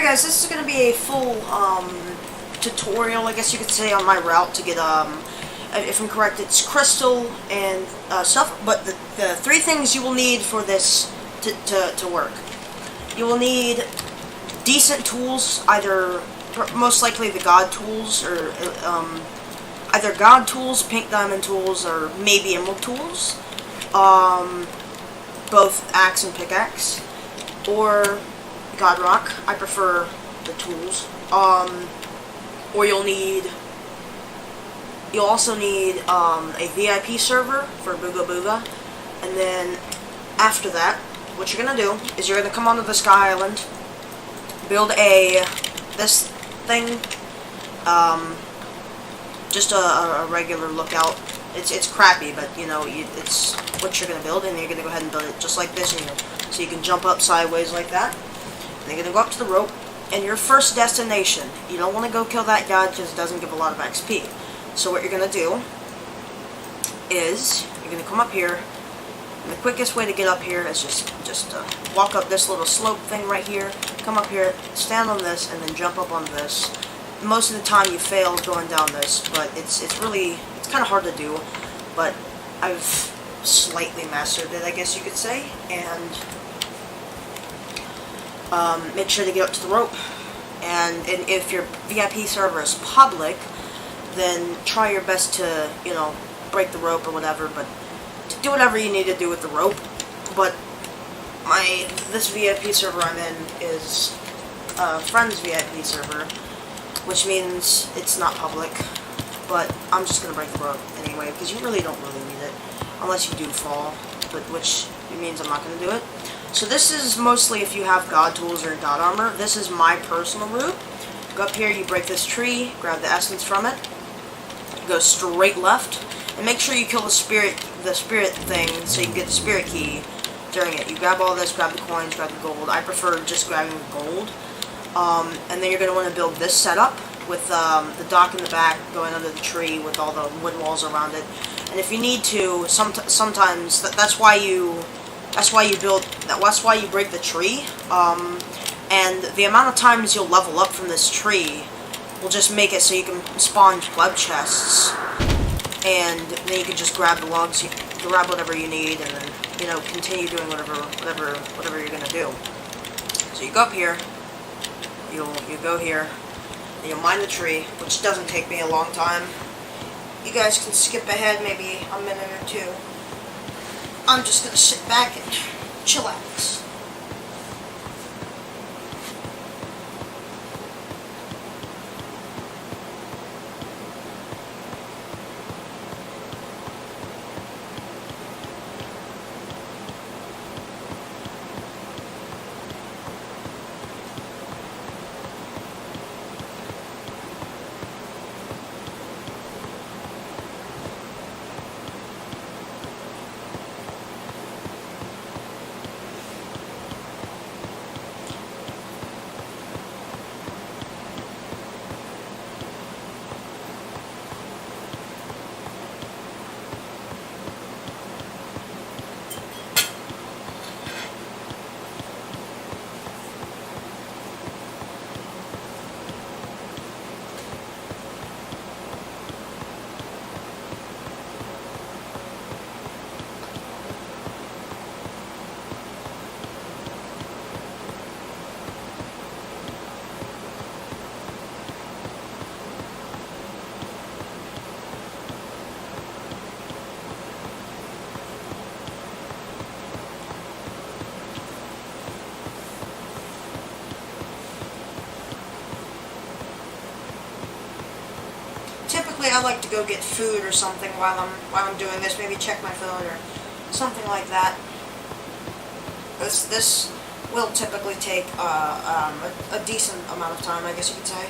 guys, this is going to be a full tutorial, I guess you could say, on my route to get, if I'm correct, it's crystal and stuff, but the three things you will need for this to work. You will need decent tools, either, most likely the god tools, or either god tools, pink diamond tools, or maybe emerald tools. Both axe and pickaxe, or god rock. I prefer the tools. Or you'll also need a VIP server for Booga Booga, and then after that, what you're gonna do is you're gonna come onto the Sky Island, build this thing, just a regular lookout. It's crappy, but you know, it's what you're gonna build, and you're gonna go ahead and build it just like this, so you can jump up sideways like that. And you're gonna go up to the rope, and your first destination, you don't want to go kill that guy because it doesn't give a lot of XP. So what you're gonna do is you're gonna come up here, and the quickest way to get up here is just walk up this little slope thing right here, come up here, stand on this, and then jump up on this. Most of the time you fail going down this, but it's kind of hard to do, but I've slightly mastered it, I guess you could say. And make sure to get up to the rope, and if your VIP server is public, then try your best to, you know, break the rope or whatever, but to do whatever you need to do with the rope. But this VIP server I'm in is a friend's VIP server, which means it's not public, but I'm just gonna break the rope anyway, because you really don't really need it, unless you do fall, but which means I'm not gonna do it. So this is mostly if you have god tools or god armor. This is my personal route. Go up here, you break this tree, grab the essence from it, go straight left, and make sure you kill the spirit thing so you can get the spirit key during it. You grab all this, grab the coins, grab the gold. I prefer just grabbing the gold. And then you're going to want to build this setup with the dock in the back going under the tree with all the wood walls around it. And if you need to, sometimes that's why you break the tree. And the amount of times you'll level up from this tree will just make it so you can spawn web chests, and then you can just grab the logs, you grab whatever you need, and then, you know, continue doing whatever you're gonna do. So you go up here, you go here, and you'll mine the tree, which doesn't take me a long time. You guys can skip ahead maybe a minute or two. I'm just gonna sit back and chillax. Typically, I like to go get food or something while I'm doing this. Maybe check my phone or something like that. This will typically take a decent amount of time, I guess you could say.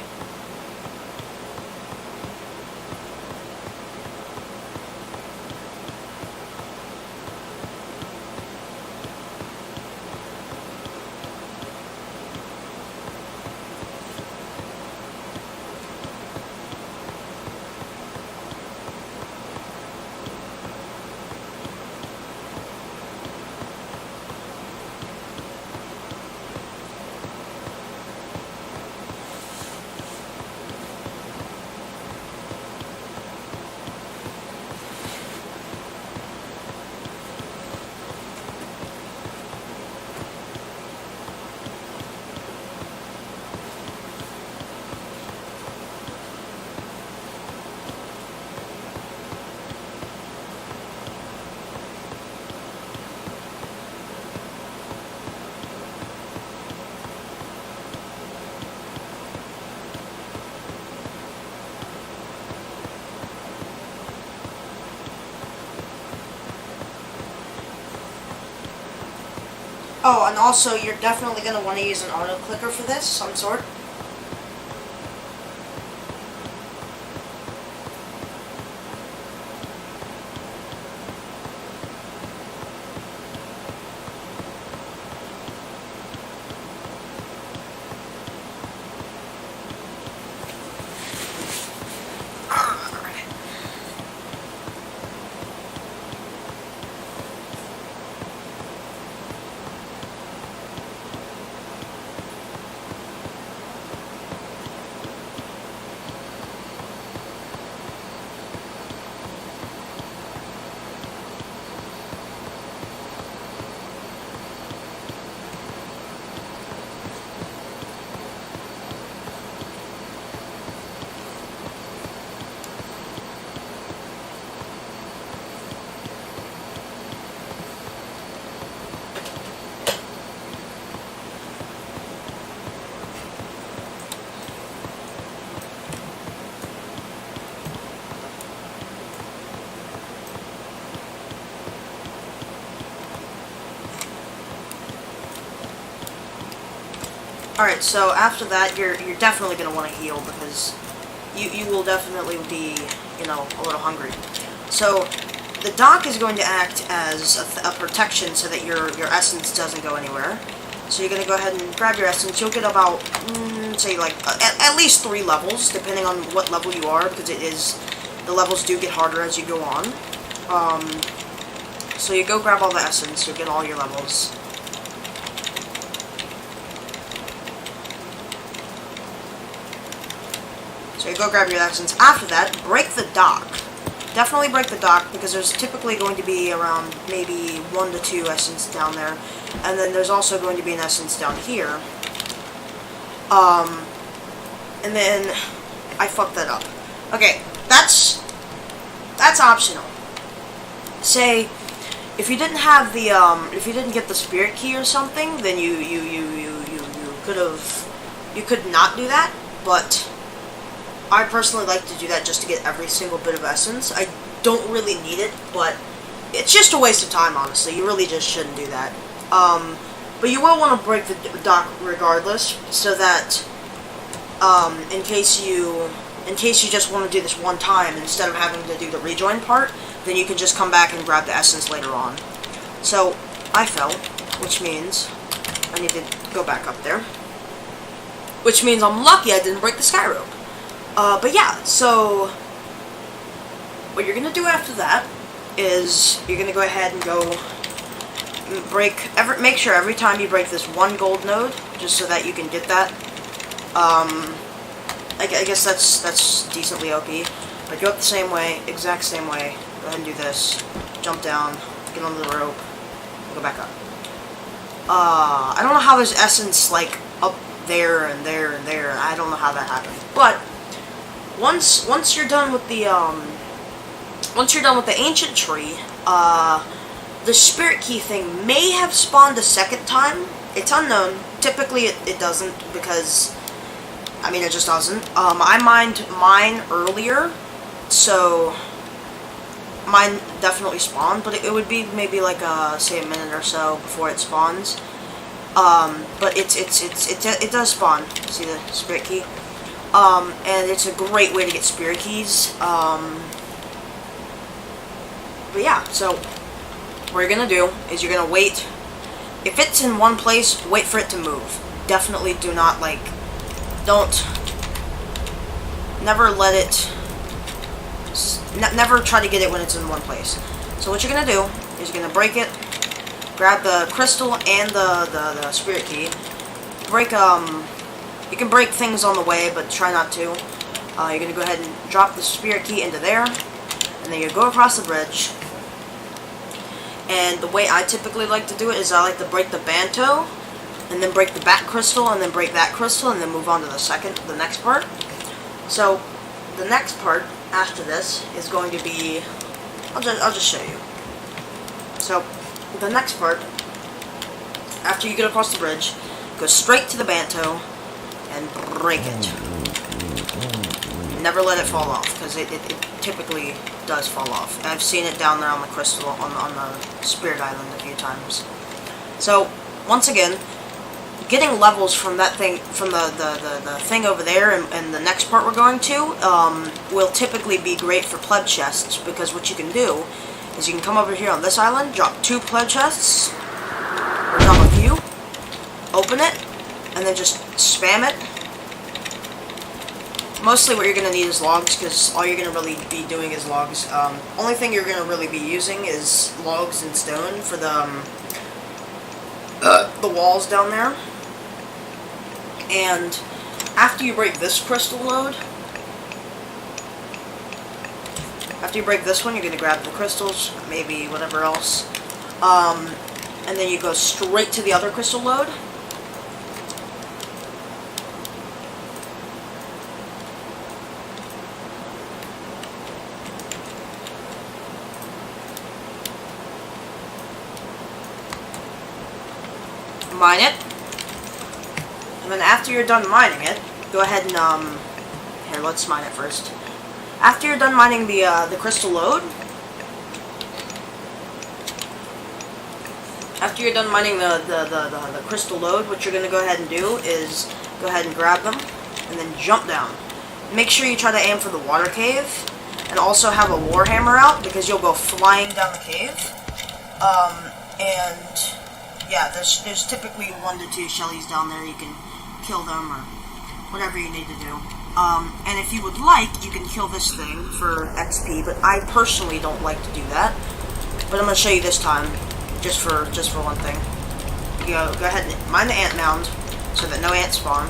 Oh, and also you're definitely going to want to use an auto clicker for this, some sort. Alright, so after that, you're definitely going to want to heal, because you will definitely be, you know, a little hungry. So, the dock is going to act as a protection so that your essence doesn't go anywhere. So you're going to go ahead and grab your essence. You'll get about, say, like, at least 3 levels, depending on what level you are, because the levels do get harder as you go on. So you go grab all the essence, you'll get all your levels. So you go grab your essence. After that, break the dock. Definitely break the dock, because there's typically going to be around maybe 1 to 2 essence down there. And then there's also going to be an essence down here. And then I fucked that up. Okay, that's optional. Say, if you didn't have the, if you didn't get the spirit key or something, then you could not do that, but I personally like to do that just to get every single bit of essence. I don't really need it, but it's just a waste of time, honestly. You really just shouldn't do that. But you will want to break the dock regardless, so that, in case you just want to do this one time, instead of having to do the rejoin part, then you can just come back and grab the essence later on. So, I fell, which means I need to go back up there. Which means I'm lucky I didn't break the sky rope. But yeah, so what you're going to do after that is you're going to go ahead and go make sure every time you break this one gold node, just so that you can get that. I guess that's decently OP. But go up the same way, exact same way. Go ahead and do this. Jump down, get onto the rope, go back up. I don't know how there's essence like up there and there and there. I don't know how that happened, but once you're done with the ancient tree, the spirit key thing may have spawned a second time. It's unknown. Typically it doesn't, because I mean, it just doesn't. I mined mine earlier, so mine definitely spawned, but it would be maybe like say a minute or so before it spawns. But it does spawn. See the spirit key? And it's a great way to get spirit keys. But yeah, so what you're gonna do is you're gonna wait. If it's in one place, wait for it to move. Definitely do not, like, never let it, never try to get it when it's in one place. So what you're gonna do is you're gonna break it, grab the crystal and the spirit key, break, you can break things on the way, but try not to. You're gonna go ahead and drop the spirit key into there, and then you go across the bridge. And the way I typically like to do it is I like to break the Banto, and then break the back crystal, and then break that crystal, and then move on to the next part. So, the next part after this is going to be, I'll just show you. So, the next part, after you get across the bridge, go straight to the Banto, and break it. Never let it fall off, because it typically does fall off. I've seen it down there on the crystal, on the Spirit Island a few times. So, once again, getting levels from that thing, from the thing over there, and the next part we're going to, will typically be great for pleb chests, because what you can do is you can come over here on this island, drop 2 pleb chests, or drop a few, open it, and then just spam it. Mostly what you're going to need is logs, because all you're going to really be doing is logs. Only thing you're going to really be using is logs and stone for the walls down there. And after you break this crystal node, after you break this one, you're going to grab the crystals, maybe whatever else, and then you go straight to the other crystal node. Mine it, and then after you're done mining it, go ahead and here, let's mine it first. After you're done mining the crystal lode, after you're done mining the crystal lode, what you're gonna go ahead and do is go ahead and grab them and then jump down. Make sure you try to aim for the water cave, and also have a warhammer out, because you'll go flying down the cave. And yeah, there's typically 1 to 2 shellies down there. You can kill them or whatever you need to do. And if you would like, you can kill this thing for XP, but I personally don't like to do that. But I'm going to show you this time, just for one thing. Go ahead and mine the ant mound so that no ants spawn.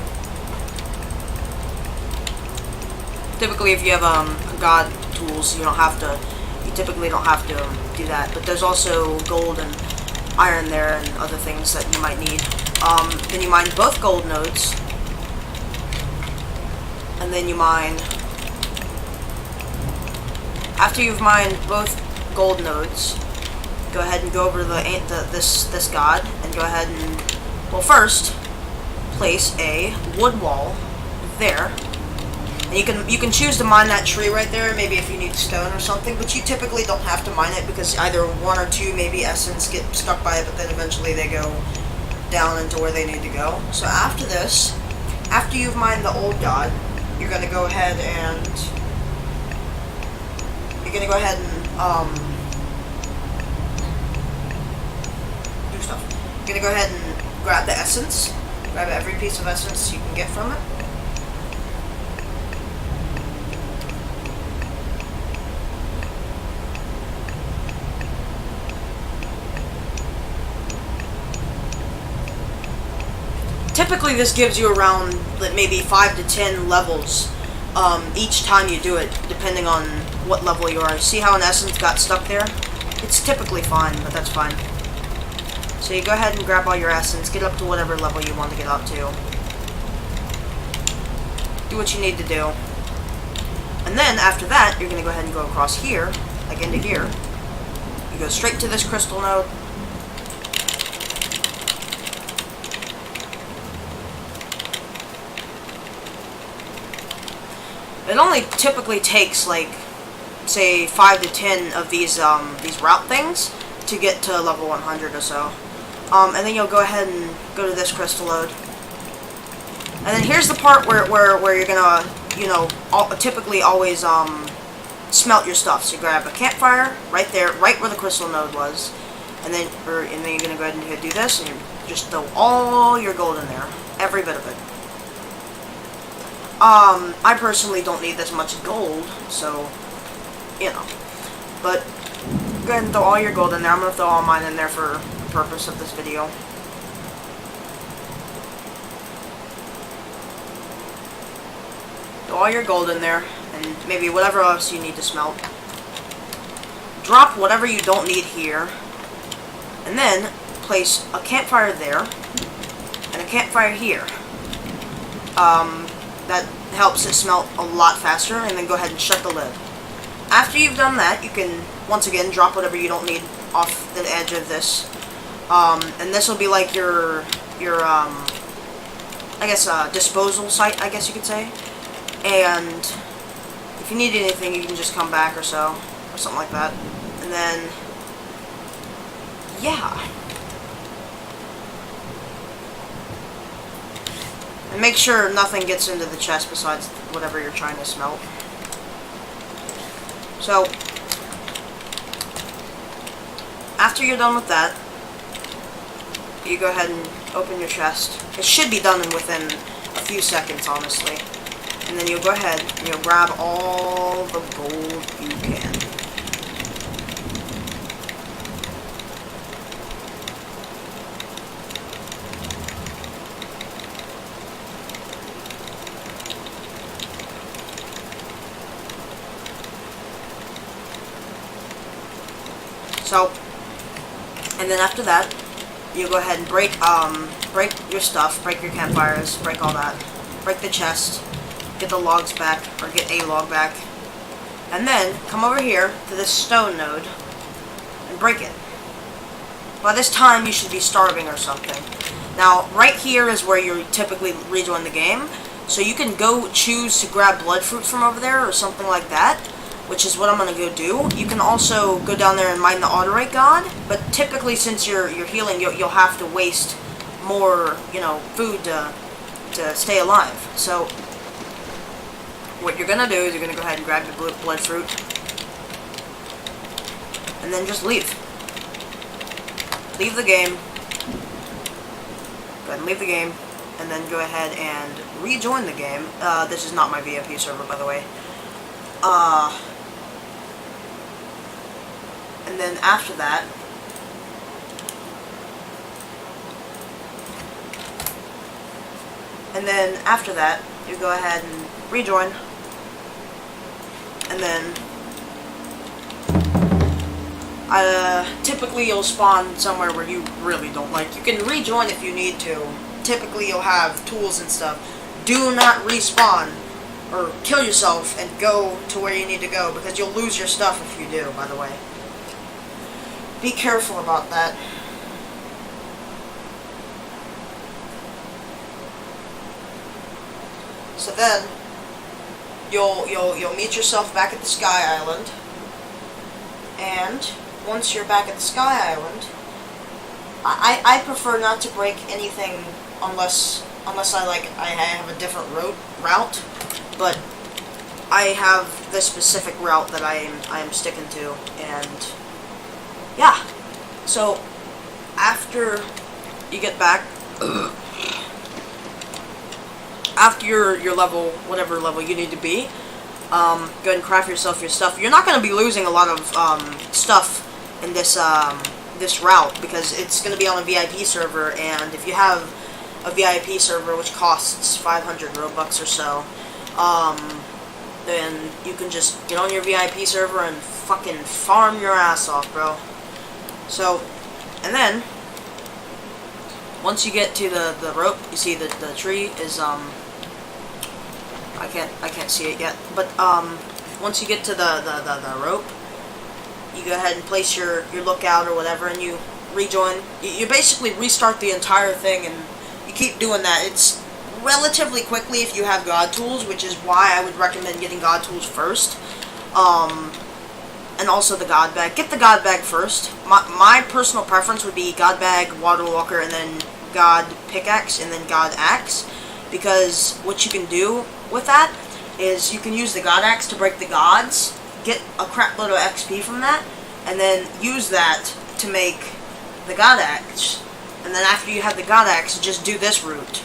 Typically, if you have god tools, you typically don't have to do that. But there's also gold and iron there and other things that you might need. Then you mine both gold nodes, and then you mine, after you've mined both gold nodes, go ahead and go over to this god, and go ahead and, well, first place a wood wall there. And you can choose to mine that tree right there, maybe if you need stone or something, but you typically don't have to mine it, because either 1 or 2 maybe essence get stuck by it, but then eventually they go down into where they need to go. So after this, after you've mined the old god, you're gonna go ahead and do stuff. You're gonna go ahead and grab the essence, grab every piece of essence you can get from it. Typically, this gives you around maybe 5 to 10 levels each time you do it, depending on what level you are. See how an essence got stuck there? It's typically fine, but that's fine. So you go ahead and grab all your essence, get up to whatever level you want to get up to. Do what you need to do. And then, after that, you're going to go ahead and go across here, like into here. You go straight to this crystal node. It only typically takes, like, say 5 to 10 of these route things to get to level 100 or so. And then you'll go ahead and go to this crystal node. And then here's the part where you're gonna, typically always smelt your stuff. So you grab a campfire right there, right where the crystal node was, and then you're gonna go ahead and do this, and you just throw all your gold in there, every bit of it. I personally don't need this much gold, so, but go ahead and throw all your gold in there. I'm going to throw all mine in there for the purpose of this video. Throw all your gold in there, and maybe whatever else you need to smelt. Drop whatever you don't need here, and then place a campfire there, and a campfire here. That helps it smelt a lot faster, and then go ahead and shut the lid. After you've done that, you can, once again, drop whatever you don't need off the edge of this. And this will be like your I guess, disposal site, I guess you could say. And if you need anything, you can just come back or so, or something like that. And then, yeah. And make sure nothing gets into the chest besides whatever you're trying to smelt. So, after you're done with that, you go ahead and open your chest. It should be done within a few seconds, honestly. And then you'll go ahead and you'll grab all the gold you can. So, and then after that, you go ahead and break your stuff, break your campfires, break all that, break the chest, get the logs back, or get a log back, and then come over here to this stone node and break it. By this time, you should be starving or something. Now, right here is where you typically rejoin the game, so you can go choose to grab blood fruit from over there or something like that, which is what I'm going to go do. You can also go down there and mine the autorate god, but typically since you're healing, you'll have to waste more, food to stay alive. So, what you're going to do is you're going to go ahead and grab your blood fruit, and then just leave. Leave the game. Go ahead and leave the game, and then go ahead and rejoin the game. This is not my VIP server, by the way. And then after that, you go ahead and rejoin, and then typically you'll spawn somewhere where you really don't like. You can rejoin if you need to. Typically you'll have tools and stuff. Do not respawn or kill yourself and go to where you need to go, because you'll lose your stuff if you do, by the way. Be careful about that. So then, you'll meet yourself back at the Sky Island, and once you're back at the Sky Island, I prefer not to break anything unless I have a different route, but I have this specific route that I am sticking to, and yeah. So after you get back, after your level, whatever level you need to be, go ahead and craft yourself your stuff. You're not going to be losing a lot of stuff in this this route, because it's going to be on a VIP server, and if you have a VIP server which costs 500 Robux or so, then you can just get on your VIP server and fucking farm your ass off, bro. So, and then once you get to the rope, you see that the tree is I can't see it yet, but once you get to the rope, you go ahead and place your lookout or whatever, and you rejoin. You basically restart the entire thing, and you keep doing that. It's relatively quickly if you have God tools, which is why I would recommend getting God tools first. And also the God bag. Get the God bag first. My personal preference would be God bag, water walker, and then God pickaxe, and then God axe. Because what you can do with that is you can use the God axe to break the gods, get a crap load of XP from that, and then use that to make the God axe. And then after you have the God axe, just do this route.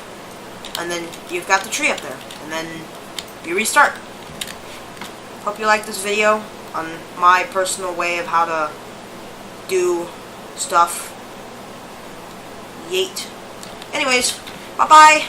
And then you've got the tree up there. And then you restart. Hope you liked this video on my personal way of how to do stuff. Yeet. Anyways, bye-bye.